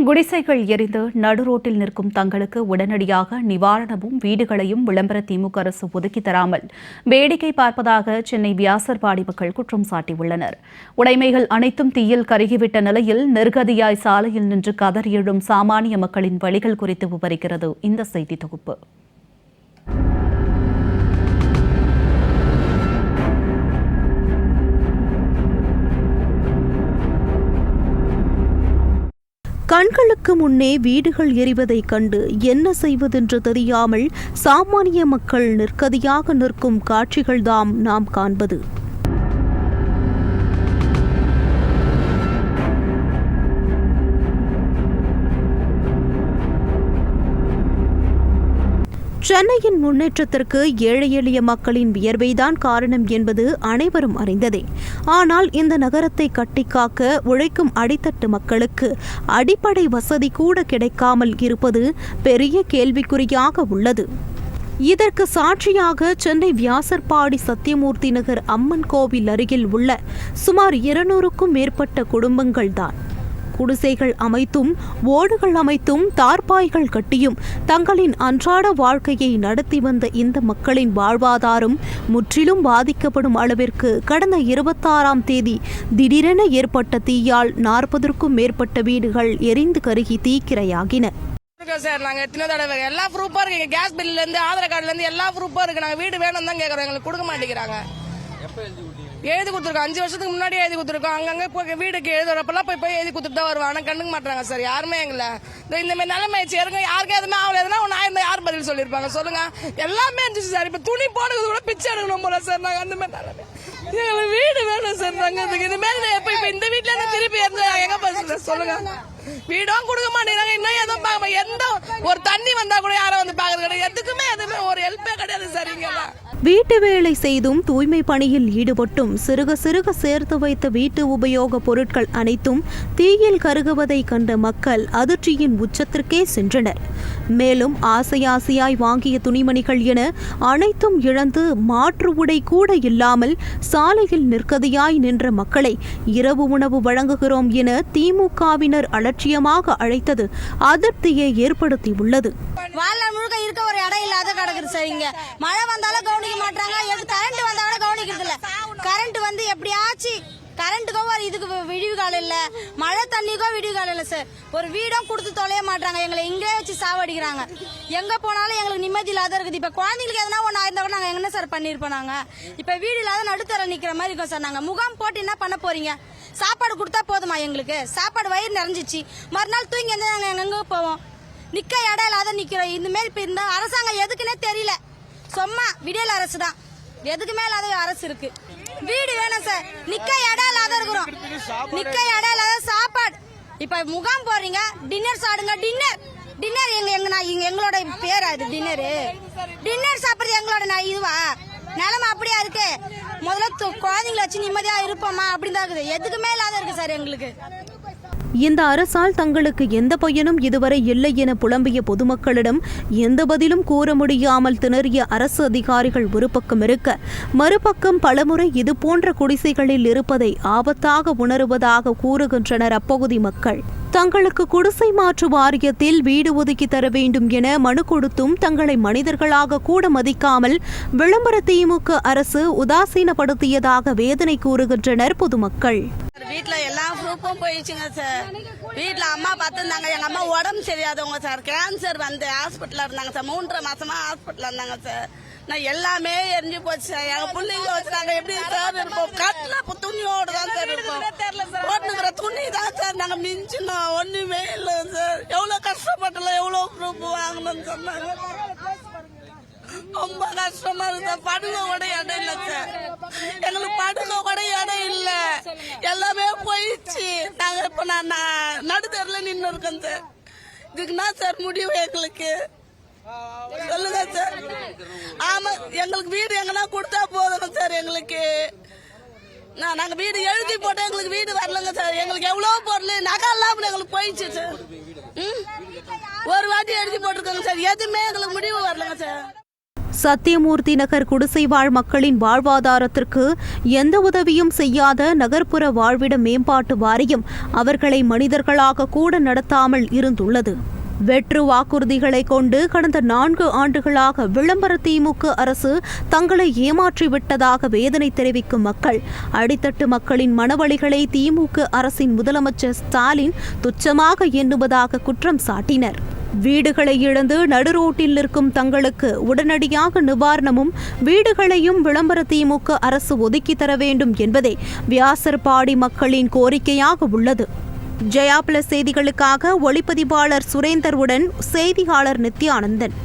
குடிசைகள் எரிந்து நடுரோட்டில் நிற்கும் தங்களுக்கு உடனடியாக நிவாரணமும் வீடுகளையும் விளம்பர திமுக அரசு ஒதுக்கித் தராமல் வேடிக்கை பார்ப்பதாக சென்னை வியாசர்பாடி மக்கள் குற்றம் சாட்டியுள்ளனர். உடைமைகள் அனைத்தும் தீயில் கருகிவிட்ட நிலையில் நிர்கதியாய் சாலையில் நின்று கதறி எழும் சாமானிய மக்களின் வழிகள் குறித்து விவரிக்கிறது இந்த செய்தி தொகுப்பு. கண்களுக்கு முன்னே வீடுகள் எரிவதைக் கண்டு என்ன செய்வதென்று தெரியாமல் சாமானிய மக்கள் நிர்கதியாக நிற்கும் காட்சிகள்தாம் நாம் காண்பது. சென்னையின் முன்னேற்றத்திற்கு ஏழை எளிய மக்களின் வியர்வைதான் காரணம் என்பது அனைவரும் அறிந்ததே. ஆனால் இந்த நகரத்தை கட்டிக்காக்க உழைக்கும் அடித்தட்டு மக்களுக்கு அடிப்படை வசதி கூட கிடைக்காமல் இருப்பது பெரிய கேள்விக்குறியாக உள்ளது. இதற்கு சாட்சியாக சென்னை வியாசர்பாடி சத்தியமூர்த்தி நகர் அம்மன் கோவில் அருகில் உள்ள சுமார் 200க்கும் மேற்பட்ட குடும்பங்கள்தான். குடிசைகள் அமைத்தும் ஓடுகள் அமைத்தும் தார்பாய்கள் கட்டியும் தங்களின் அன்றாட வாழ்க்கையை நடத்தி வந்த இந்த மக்களின் வாழ்வாதாரம் முற்றிலும் பாதிக்கப்படும் அளவிற்கு கடந்த 26ஆம் தேதி திடீரென ஏற்பட்ட தீயால் 40க்கும் மேற்பட்ட வீடுகள் எரிந்து கருகி தீக்கிரையாகின. சார் நாங்க எத்தனை தடவை எல்லா ப்ரூஃபா இருக்கு, கேஸ் பில்ல இருந்து ஆதார் கார்டுல இருந்து எல்லா ப்ரூஃபா இருக்கு. நாங்க வீடு வேணும் தான் கேக்குறோம், எங்களுக்கு கொடுக்க மாட்டேங்கிறாங்க. எழுதி கொடுத்துருக்கோம், 5 வருஷத்துக்கு முன்னாடி எழுதி கொடுத்துருக்கோம். அங்கங்க போய் வீடுக்கு எழுதுறப்பெல்லாம் போய் எழுதி கொடுத்துட்டு தான் வருவாங்க. ஆனால் கண்டுக்க மாட்டாங்க சார் யாருமே எங்களை. இந்த மாதிரி நிலைமை சேருங்க, யாருக்கும் எதுவுமே ஆகலைன்னா ஒன்று ஆயிருந்தா யார் பதில் சொல்லியிருப்பாங்க சொல்லுங்க. எல்லாமே இருந்துச்சு சார். இப்போ துணி போடுறது கூட பிச்சை எடுக்கணும் போல சார். நாங்கள் அந்த மாதிரி நிலைமை, எங்களுக்கு வீடு வேணும் சார். நாங்கள் இது மாதிரி இப்போ இந்த வீட்டில் இருந்து திருப்பி இருந்தா எங்க பசங்க சொல்லுங்க. வீடும் கொடுக்க மாட்டேங்கிறாங்க. இன்னும் எதுவும் பார்க்க எந்த ஒரு தண்ணி வந்தா கூட யாரும் வந்து பாக்குறது கிடையாது. எதுக்குமே எதுவுமே ஒரு ஹெல்ப்பே கிடையாது சார் இங்கெல்லாம். வீட்டு வேலை செய்தும் தூய்மை பணியில் ஈடுபட்டும் சிறுக சிறுக சேர்த்து வைத்த வீட்டு உபயோக பொருட்கள் அனைத்தும் தீயில் கருகுவதை கண்ட மக்கள் அதிர்ச்சியின் உச்சத்திற்கே சென்றனர். மேலும் ஆசையாசையாய் வாங்கிய துணிமணிகள் என அனைத்தும் இழந்து மாற்று உடை கூட இல்லாமல் சாலையில் நிற்கதியாய் நின்ற மக்களை இரவு உணவு வழங்குகிறோம் என திமுகவினர் அலட்சியமாக அழைத்தது அதிருப்தியை ஏற்படுத்தியுள்ளது. முழுக்க இருக்க ஒரு இடம் இல்லாத கிடக்குது சார். இங்க மழை வந்தாலும் கவனிக்க மாட்டாங்க, கரண்ட் வந்தா கூட கவனிக்கிறது இல்ல. கரண்ட் வந்து எப்படியாச்சு கரண்ட்டுக்கோ ஒரு இதுக்கு விடிவு காலம் இல்ல, மழை தண்ணிக்கோ விடிவு காலம் இல்ல சார். ஒரு வீடும் கொடுத்து தொலைய மாட்டாங்க, எங்களை இங்கே வச்சு சாவடிக்கிறாங்க. எங்க போனாலும் எங்களுக்கு நிம்மதி இல்லாத இருக்குது. இப்ப குழந்தைங்களுக்கு எதனா ஒண்ணு ஆயிருந்தா கூட நாங்க என்ன சார் பண்ணிருப்போம். நாங்க இப்ப வீடு இல்லாத நடுத்தர நிக்கிற மாதிரி இருக்கோம் சார். நாங்க முகாம் போட்டு என்ன பண்ண போறீங்க? சாப்பாடு கொடுத்தா போதுமா? எங்களுக்கு சாப்பாடு வயிறு நிறைஞ்சிச்சு, மறுநாள் தூங்கி வந்து நாங்க எங்க போவோம்? நிக்க இடம் இல்லாத நிக்கிறோம். இந்த மாதிரி இப்ப இந்த அரசாங்கம் எதுக்குன்னே தெரியல. சும்மா விடியல் அரசு தான், எதுக்குமே இல்லாத அரசு இருக்கு. வீடு வேணும் சார், நிக்க இடம் இல்லாத இருக்கிறோம், நிக்க இடம் இல்லாத சாப்பாடு. இப்ப முகாம் போறீங்க, டின்னர் சாப்பிடுங்க. டின்னர் எங்களோட பேரா இது? டின்னர் சாப்பிடுறது எங்களோட இதுவா? நிலைமை அப்படியா இருக்கு. முதல்ல குழந்தைங்களை வச்சு நிம்மதியா இருப்போமா அப்படின்னு தான் இருக்குது. எதுக்குமே இல்லாத இருக்கு சார் எங்களுக்கு. இந்த அரசால் தங்களுக்கு எந்த பயனும் இதுவரை இல்லை என புலம்பிய பொதுமக்களிடம் எந்த பதிலும் கூற முடியாமல் திணறிய அரசு அதிகாரிகள் ஒரு பக்கம் இருக்க, மறுபக்கம் பலமுறை இதுபோன்ற குடிசைகளில் இருப்பதை ஆபத்தாக உணருவதாக கூறுகின்றனர் அப்பகுதி மக்கள். தங்களுக்கு குடிசை மாற்று வாரியத்தில் வீடு ஒதுக்கி தர வேண்டும் என மனு கொடுத்தும் தங்களை மனிதர்களாக கூட மதிக்காமல் விளம்பர திமுக அரசு உதாசீனப்படுத்தியதாக வேதனை கூறுகின்றனர் பொதுமக்கள். வீட்டுல எல்லா ப்ரூஃபும் போயிடுச்சுங்க சார். வீட்டுல அம்மா பார்த்துருந்தாங்க, எங்க அம்மா உடம்பு சரியாதவங்க சார். கேன்சர் வந்து ஹாஸ்பிட்டல்ல இருந்தாங்க சார். 3.5 மாசமா ஹாஸ்பிட்டல்ல இருந்தாங்க சார். நான் எல்லாமே எரிஞ்சு போச்சு சார். எங்க பிள்ளைங்க வச்சுனாங்க எப்படி சார் இருப்போம்? கட்டில துணியோடு தான் சார் இருப்போம். போட்டுக்கிற துணி தான் சார் நாங்க மிஞ்சினோம், ஒண்ணுமே இல்லை சார். எவ்வளவு கஷ்டப்பட்டல, எவ்வளவு ப்ரூஃப் வாங்கணும்னு சொன்னாங்க. ரொம்ப கஷ்டமா இருக்கு. படுக கூட இடம் இல்ல சார். எங்களுக்கு படுக கூட இடம் இல்ல, எல்லாமே போயிடுச்சு. நாங்க இப்ப நான் நடுத்தரல நின்று இருக்கோம் சார். இதுக்குன்னா சார் முடிவு எங்களுக்கு சொல்லுங்க சார். ஆமா, எங்களுக்கு வீடு எங்கன்னா கொடுத்தா போதும் சார். எங்களுக்கு நாங்க வீடு எழுதி போட்டோம், எங்களுக்கு வீடு வரலங்க சார். எங்களுக்கு எவ்வளவு பொருள் நகை எல்லாம் எங்களுக்கு போயிடுச்சு சார். ஒரு வாட்டி எழுதி போட்டிருக்கோங்க சார், எதுவுமே எங்களுக்கு முடிவு வரலங்க சார். சத்தியமூர்த்தி நகர் குடிசைவாழ் மக்களின் வாழ்வாதாரத்திற்கு எந்த உதவியும் செய்யாத நகர்ப்புற வாழ்விட மேம்பாட்டு வாரியம் அவர்களை மனிதர்களாக கூட நடத்தாமல் இருந்துள்ளது. வெற்று வாக்குறுதிகளை கொண்டு கடந்த 4 ஆண்டுகளாக விளம்பர திமுக அரசு தங்களை ஏமாற்றிவிட்டதாக வேதனை தெரிவிக்கும் மக்கள் அடித்தட்டு மக்களின் மனவழிகளை திமுக அரசின் முதலமைச்சர் ஸ்டாலின் துச்சமாக எண்ணுவதாக குற்றம் சாட்டினர். வீடுகளை இழந்து நடுரோட்டில் நிற்கும் தங்களுக்கு உடனடியாக நிவாரணமும் வீடுகளையும் விளம்பர திமுக அரசு ஒதுக்கி தர வேண்டும் என்பதே வியாசர்பாடி மக்களின் கோரிக்கையாக உள்ளது. ஜெயா பிளஸ் செய்திகளுக்காக ஒளிப்பதிவாளர் சுரேந்தருடன் செய்தியாளர் நித்யானந்தன்.